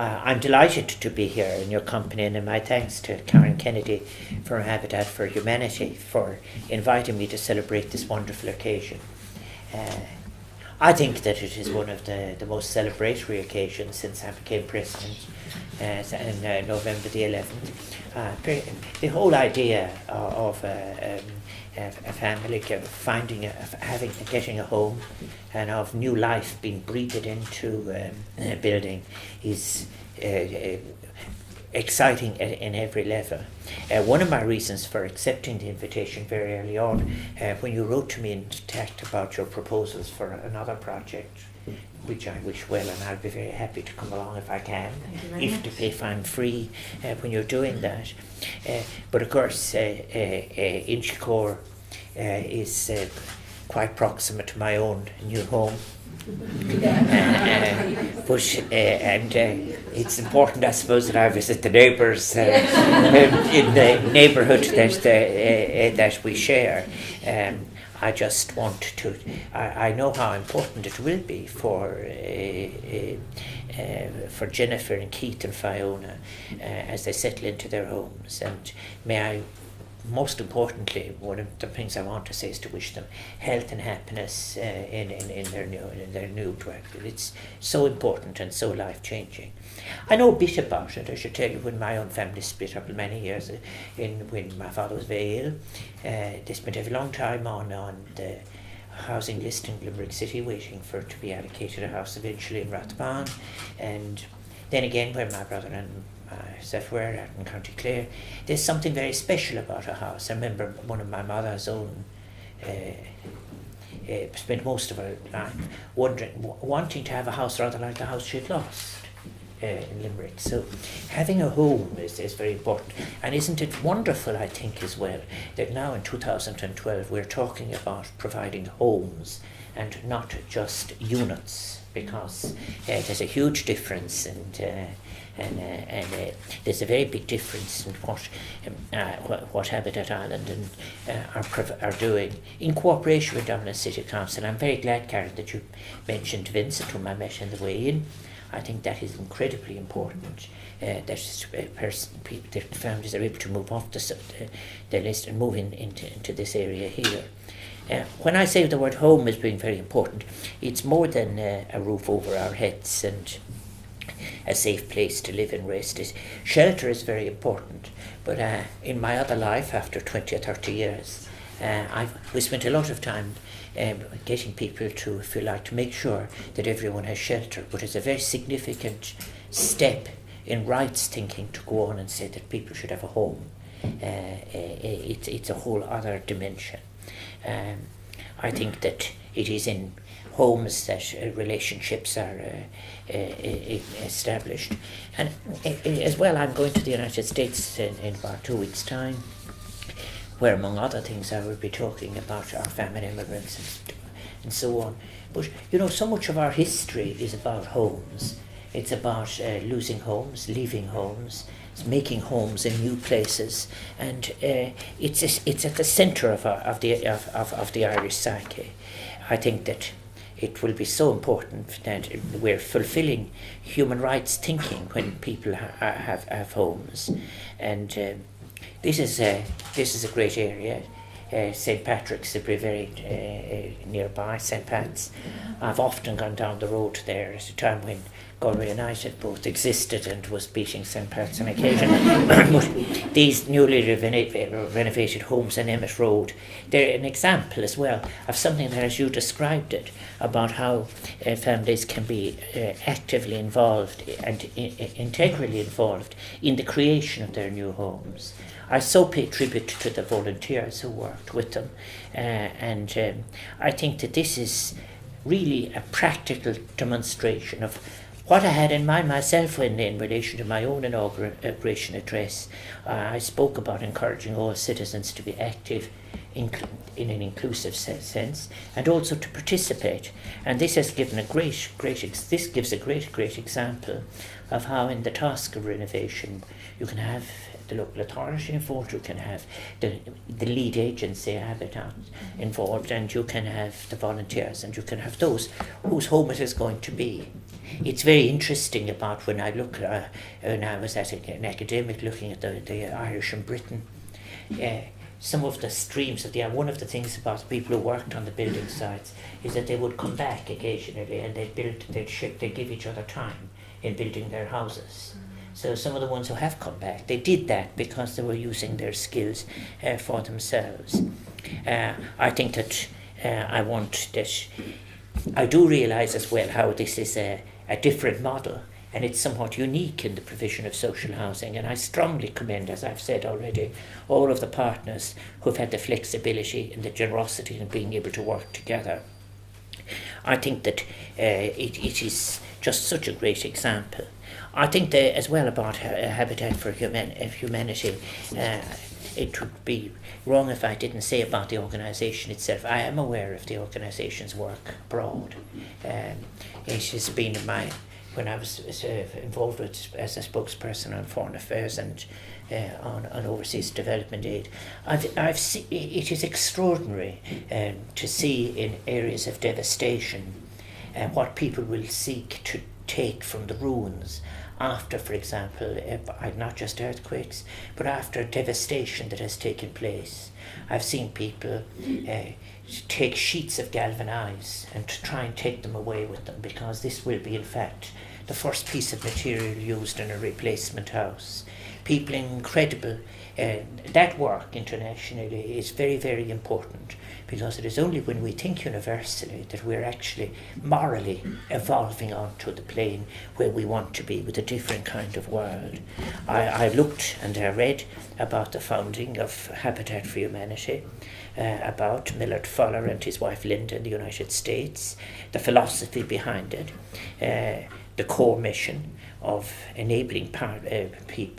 I'm delighted to be here in your company, and my thanks to Karen Kennedy for Habitat for Humanity for inviting me to celebrate this wonderful occasion. I think that it is one of the most celebratory occasions since I became president on November the 11th. The whole idea of a family getting a home and of new life being breathed into a building is exciting in every level. One of my reasons for accepting the invitation very early on, when you wrote to me and talked about your proposals for another project, which I wish well, and I'll be very happy to come along if I can, if I'm free when you're doing that. But of course, Inchicore is quite proximate to my own new home. It's important, I suppose, that I visit the neighbours in the neighbourhood that we share. I just want to. I know how important it will be for Jennifer and Keith and Fiona as they settle into their homes. And may I, most importantly, one of the things I want to say is to wish them health and happiness in their new work. It's so important and so life changing. I know a bit about it. I should tell you, when my own family split up many years when my father was very ill, they spent a long time on the housing list in Limerick City, waiting for it to be allocated a house eventually in Vaughan. And then again, when my brother and myself were out in County Clare, there's something very special about a house. I remember one of my mother's own spent most of her life wanting to have a house rather like the house she'd lost in Limerick. So having a home is very important. And isn't it wonderful, I think, as well, that now in 2012 we're talking about providing homes and not just units, because there's a huge difference, and there's a very big difference in what Habitat Ireland are doing in cooperation with Dublin City Council. I'm very glad, Karen, that you mentioned Vincent, whom I met on the way in. I think that is incredibly important, that the families are able to move off the list and move into this area here. When I say the word home is being very important, it's more than a roof over our heads and a safe place to live and rest. Shelter is very important, but in my other life, after 20 or 30 years, we spent a lot of time getting people to, if you like, to make sure that everyone has shelter. But it's a very significant step in rights thinking to go on and say that people should have a home. It's a whole other dimension. I think that it is in homes that relationships are established. And as well, I'm going to the United States in about 2 weeks' time, where, among other things, I will be talking about our famine immigrants and so on. But, so much of our history is about homes. It's about losing homes, leaving homes, making homes in new places, and it's at the centre of the Irish psyche. I think that it will be so important that we're fulfilling human rights thinking when people have homes, and this is a great area. St. Patrick's is very nearby, St. Pat's. I've often gone down the road there at a time when Galway United both existed and was beating St. Pat's on occasion. But these newly renovated homes on Emmett Road, they're an example as well of something that, as you described it, about how families can be actively involved and integrally involved in the creation of their new homes. I so pay tribute to the volunteers who worked with them, and I think that this is really a practical demonstration of what I had in mind myself when, in relation to my own inauguration address. I spoke about encouraging all citizens to be active in an inclusive sense, and also to participate. And this has given this gives a great example of how in the task of renovation you can have the local authority involved, you can have the lead agency, Habitat, involved, and you can have the volunteers, and you can have those whose home it is going to be. It's very interesting about when I look, when I was at an academic looking at the Irish in Britain, some of the streams of one of the things about the people who worked on the building sites is that they would come back occasionally and they'd give each other time in building their houses. So some of the ones who have come back, they did that because they were using their skills for themselves. I think that I do realise as well how this is a different model, and it's somewhat unique in the provision of social housing, and I strongly commend, as I've said already, all of the partners who've had the flexibility and the generosity in being able to work together. I think that it is just such a great example. I think that as well about Habitat for Humanity, it would be wrong if I didn't say about the organisation itself. I am aware of the organisation's work abroad. It has been when I was involved as a spokesperson on foreign affairs and on overseas development aid, I've seen, it is extraordinary to see in areas of devastation what people will seek to take from the ruins after, for example, not just earthquakes, but after devastation that has taken place. I've seen people take sheets of galvanise and to try and take them away with them, because this will be, in fact, the first piece of material used in a replacement house. People incredible. That work internationally is very, very important, because it is only when we think universally that we're actually morally evolving onto the plane where we want to be, with a different kind of world. I looked and I read about the founding of Habitat for Humanity, about Millard Fuller and his wife Linda in the United States, the philosophy behind it, the core mission of enabling people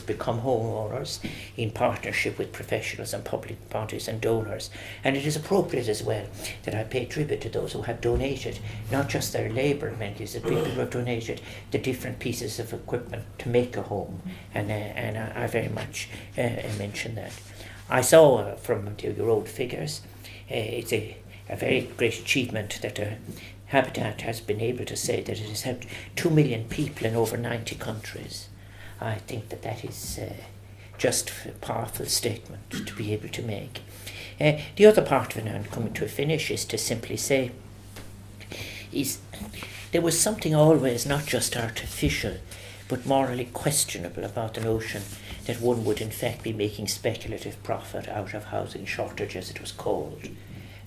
become homeowners in partnership with professionals and public bodies and donors. And it is appropriate as well that I pay tribute to those who have donated, not just their labour, many of the people who have donated the different pieces of equipment to make a home, and I very much mention that. I saw from your old figures, it's a very great achievement that Habitat has been able to say that it has helped 2 million people in over 90 countries. I think that is just a powerful statement to be able to make. The other part of it, and coming to a finish, is to simply say, there was something always not just artificial, but morally questionable about the notion that one would in fact be making speculative profit out of housing shortage, as it was called.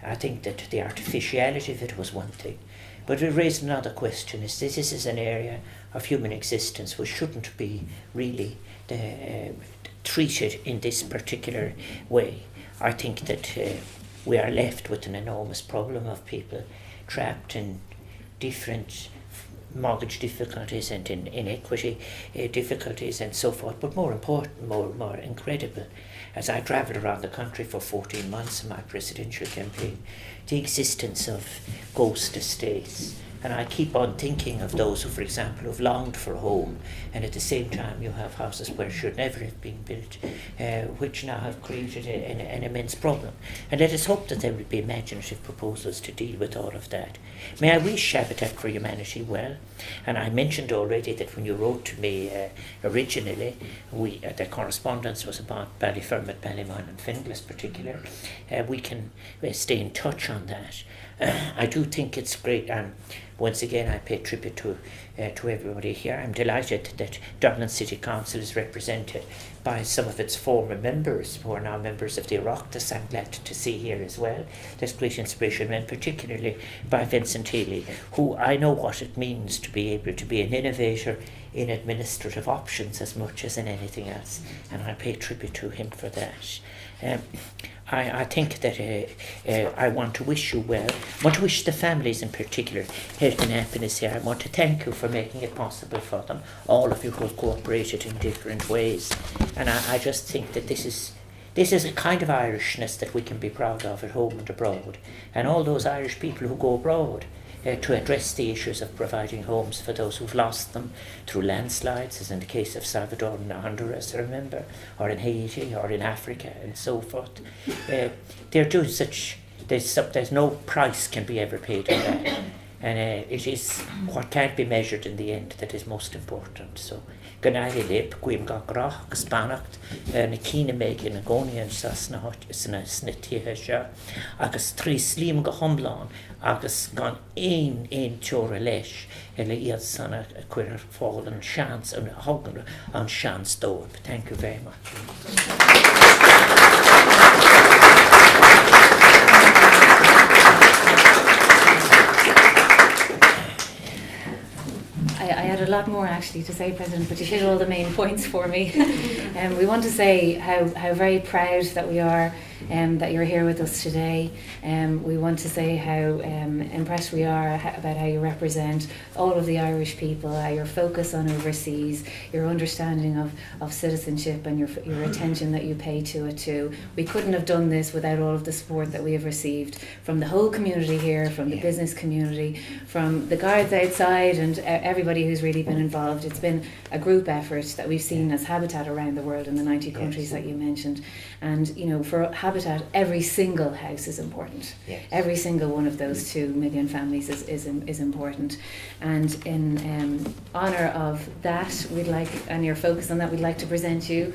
I think that the artificiality of it was one thing, but it raised another question: is this is an area of human existence which shouldn't be really treated in this particular way. I think that we are left with an enormous problem of people trapped in different mortgage difficulties and in inequity difficulties and so forth, but more important, more incredible, as I travelled around the country for 14 months in my presidential campaign, the existence of ghost estates. And I keep on thinking of those who, for example, have longed for a home, and at the same time you have houses where should never have been built, which now have created an immense problem. And let us hope that there will be imaginative proposals to deal with all of that. May I wish Habitat for Humanity well, and I mentioned already that when you wrote to me originally, the correspondence was about Ballyfermot, Ballymine and Finglas particular. We can stay in touch on that. I do think it's great, and once again I pay tribute to everybody here. I'm delighted that Dublin City Council is represented by some of its former members who are now members of the Oireachtas. I'm glad to see here as well. There's great inspiration, and particularly by Vincent Healy, who I know what it means to be able to be an innovator in administrative options as much as in anything else, and I pay tribute to him for that. I think that I want to wish you well. I want to wish the families in particular health and happiness here. I want to thank you for making it possible for them, all of you who have cooperated in different ways. And I just think that this this is a kind of Irishness that we can be proud of at home and abroad. And all those Irish people who go abroad to address the issues of providing homes for those who've lost them through landslides, as in the case of Salvador and Honduras, remember, or in Haiti, or in Africa, and so forth. They're doing such, there's no price can be ever paid on that. And it is what can't be measured in the end that is most important. So, Ganahi lip, Gwim Gagrach, Spanacht, Nakina Megan, Agonian Sasna Snittia, Agus Tri Slim Gahomlan, Agus Gan ein Chora Lesh, Elias Sana, a queer fallen chance and Hogan on chance door. Thank you very much. I had a lot more actually to say, President, but you hit all the main points for me. We want to say how very proud that we are that you're here with us today. We want to say how impressed we are about how you represent all of the Irish people, your focus on overseas, your understanding of citizenship and your attention that you pay to it too. We couldn't have done this without all of the support that we have received from the whole community here, from the business community, from the guards outside and everybody who's really been involved. It's been a group effort that we've seen as Habitat around the world in the 90 countries that you mentioned. And for Habitat, every single house is important. Yes. Every single one of those 2 million families is important. And in honour of that, and your focus on that, we'd like to present you,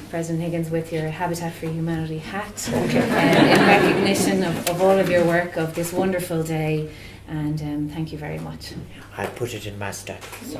President Higgins, with your Habitat for Humanity hat in recognition of all of your work, of this wonderful day. And thank you very much. I'll put it in my stack. So.